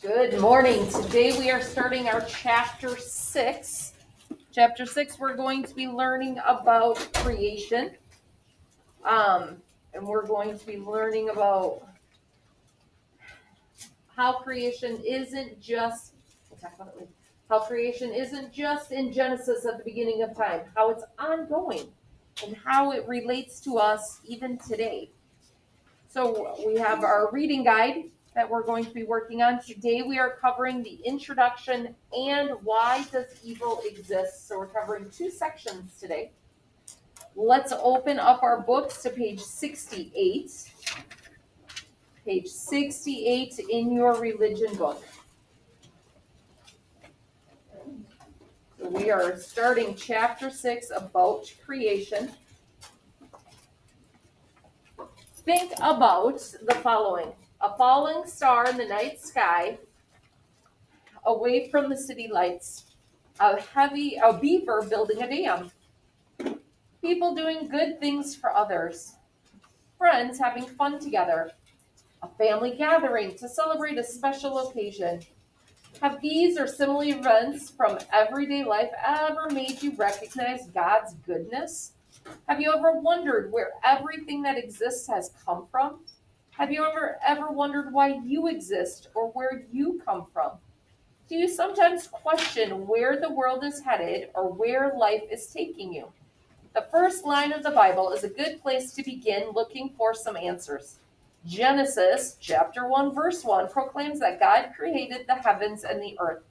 Good morning. Today we are starting our chapter 6. Chapter 6, we're going to be learning about creation. And we're going to be learning about how creation isn't just, how creation isn't just in Genesis at the beginning of time, how it's ongoing, and how it relates to us even today. So we have our reading guide that we're going to be working on. Today we are covering the introduction and why does evil exist. So we're covering two sections today. Let's open up our books to page 68. Page 68 in your religion book. So we are starting chapter 6 about creation. Think about the following: a falling star in the night sky, away from the city lights, a beaver building a dam, people doing good things for others, friends having fun together, a family gathering to celebrate a special occasion. Have these or similar events from everyday life ever made you recognize God's goodness? Have you ever wondered where everything that exists has come from? Have you ever wondered why you exist or where you come from? Do you sometimes question where the world is headed or where life is taking you? The first line of the Bible is a good place to begin looking for some answers. Genesis chapter 1 verse 1 proclaims that God created the heavens and the earth.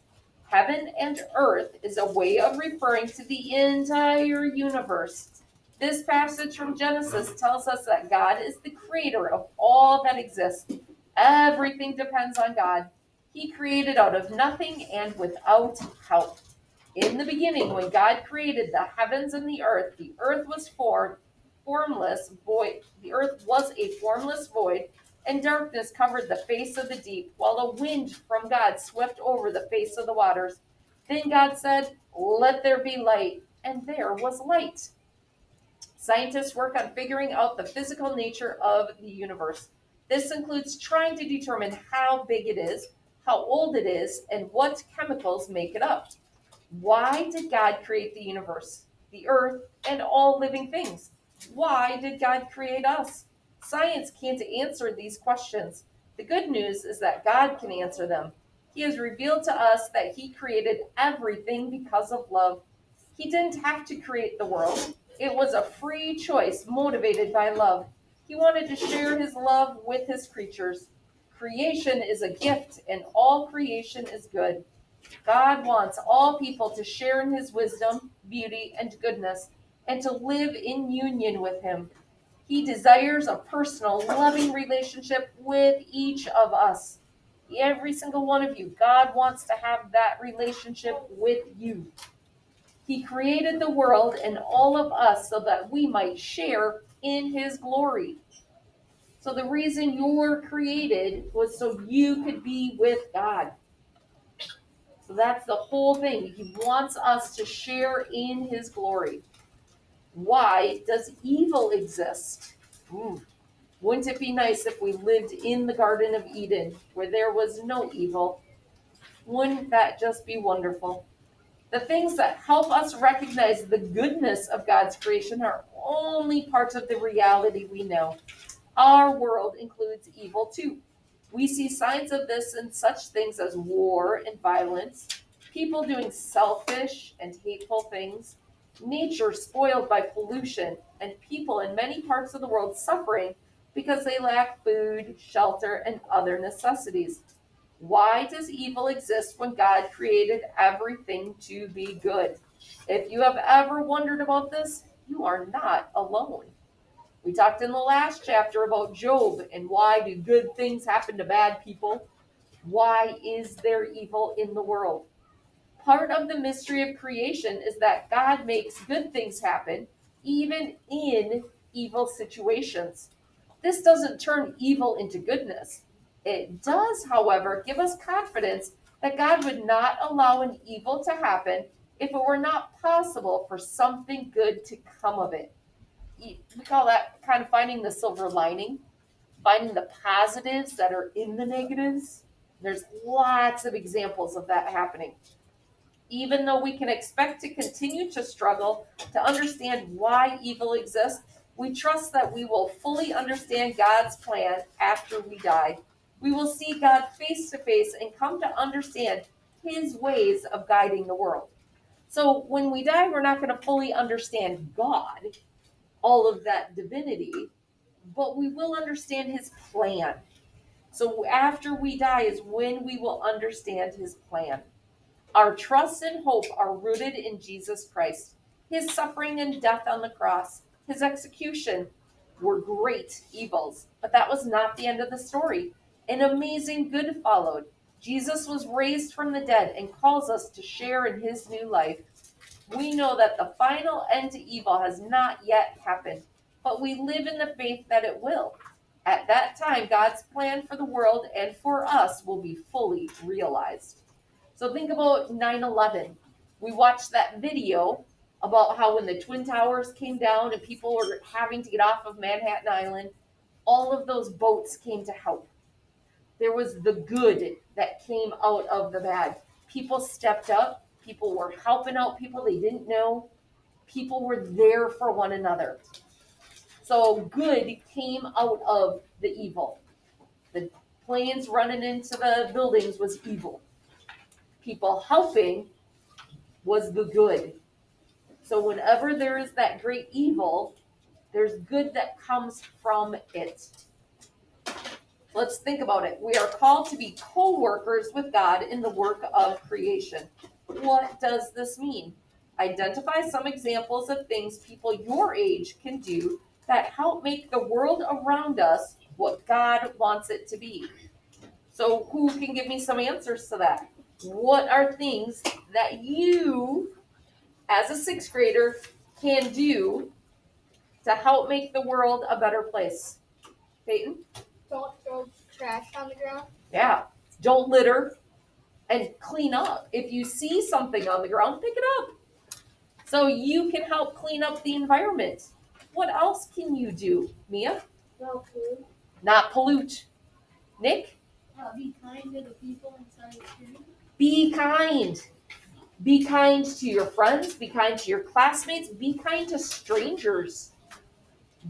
Heaven and earth is a way of referring to the entire universe. This passage from Genesis tells us that God is the creator of all that exists. Everything depends on God. He created out of nothing and without help. In the beginning, when God created the heavens and the earth was formless void. The earth was a formless void, and darkness covered the face of the deep, while a wind from God swept over the face of the waters. Then God said, "Let there be light," and there was light. Scientists work on figuring out the physical nature of the universe. This includes trying to determine how big it is, how old it is, and what chemicals make it up. Why did God create the universe, the earth, and all living things? Why did God create us? Science can't answer these questions. The good news is that God can answer them. He has revealed to us that He created everything because of love. He didn't have to create the world. It was a free choice motivated by love. He wanted to share His love with His creatures. Creation is a gift, and all creation is good. God wants all people to share in His wisdom, beauty, and goodness, and to live in union with Him. He desires a personal, loving relationship with each of us. Every single one of you, God wants to have that relationship with you. He created the world and all of us so that we might share in His glory. So the reason you were created was so you could be with God. So that's the whole thing. He wants us to share in His glory. Why does evil exist? Wouldn't it be nice if we lived in the Garden of Eden where there was no evil? Wouldn't that just be wonderful? The things that help us recognize the goodness of God's creation are only parts of the reality we know. Our world includes evil too. We see signs of this in such things as war and violence, people doing selfish and hateful things, nature spoiled by pollution, and people in many parts of the world suffering because they lack food, shelter, and other necessities. Why does evil exist when God created everything to be good? If you have ever wondered about this, you are not alone. We talked in the last chapter about Job and why do good things happen to bad people? Why is there evil in the world? Part of the mystery of creation is that God makes good things happen even in evil situations. This doesn't turn evil into goodness. It does, however, give us confidence that God would not allow an evil to happen if it were not possible for something good to come of it. We call that kind of finding the silver lining, finding the positives that are in the negatives. There's lots of examples of that happening. Even though we can expect to continue to struggle to understand why evil exists, we trust that we will fully understand God's plan after we die. We will see God face to face and come to understand his ways of guiding the world. So when we die, we're not going to fully understand God, all of that divinity, but we will understand his plan. So after we die is when we will understand his plan. Our trust and hope are rooted in Jesus Christ. His suffering and death on the cross, his execution were great evils, but that was not the end of the story. An amazing good followed. Jesus was raised from the dead and calls us to share in his new life. We know that the final end to evil has not yet happened, but we live in the faith that it will. At that time, God's plan for the world and for us will be fully realized. So think about 9/11. We watched that video about how when the Twin Towers came down and people were having to get off of Manhattan Island, all of those boats came to help. There was the good that came out of the bad. People stepped up. People were helping out people they didn't know. People were there for one another. So good came out of the evil. The planes running into the buildings was evil. People helping was the good. So whenever there is that great evil, there's good that comes from it. Let's think about it. We are called to be co-workers with God in the work of creation. What does this mean? Identify some examples of things people your age can do that help make the world around us what God wants it to be. So who can give me some answers to that? What are things that you, as a sixth grader, can do to help make the world a better place? Peyton? Don't throw trash on the ground. Yeah. Don't litter and clean up. If you see something on the ground, pick it up. So you can help clean up the environment. What else can you do, Mia? Not pollute. Not pollute. Nick? Be kind to the people inside the street. Be kind. Be kind to your friends. Be kind to your classmates. Be kind to strangers.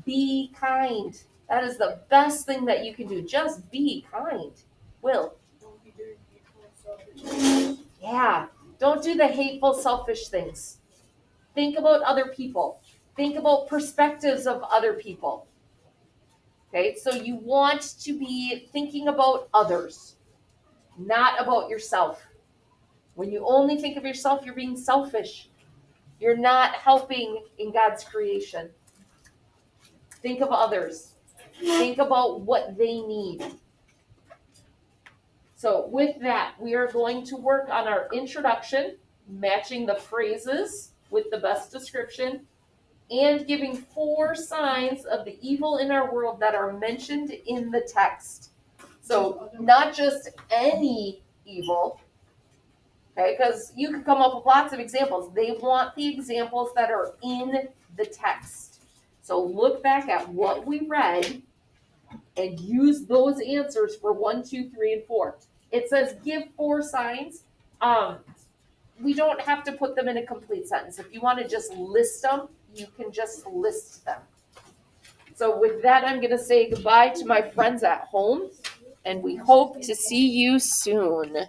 Be kind. That is the best thing that you can do. Just be kind. Will? Don't be doing hateful, selfish. Yeah. Don't do the hateful, selfish things. Think about other people. Think about perspectives of other people. Okay, so you want to be thinking about others, not about yourself. When you only think of yourself, you're being selfish. You're not helping in God's creation. Think of others. Think about what they need. So with that, we are going to work on our introduction, matching the phrases with the best description, and giving 4 signs of the evil in our world that are mentioned in the text. So not just any evil, okay, because you could come up with lots of examples. They want the examples that are in the text. So look back at what we read and use those answers for 1, 2, 3, and 4. It says give 4 signs. We don't have to put them in a complete sentence. If you want to just list them, you can just list them. So with that, I'm going to say goodbye to my friends at home, and we hope to see you soon.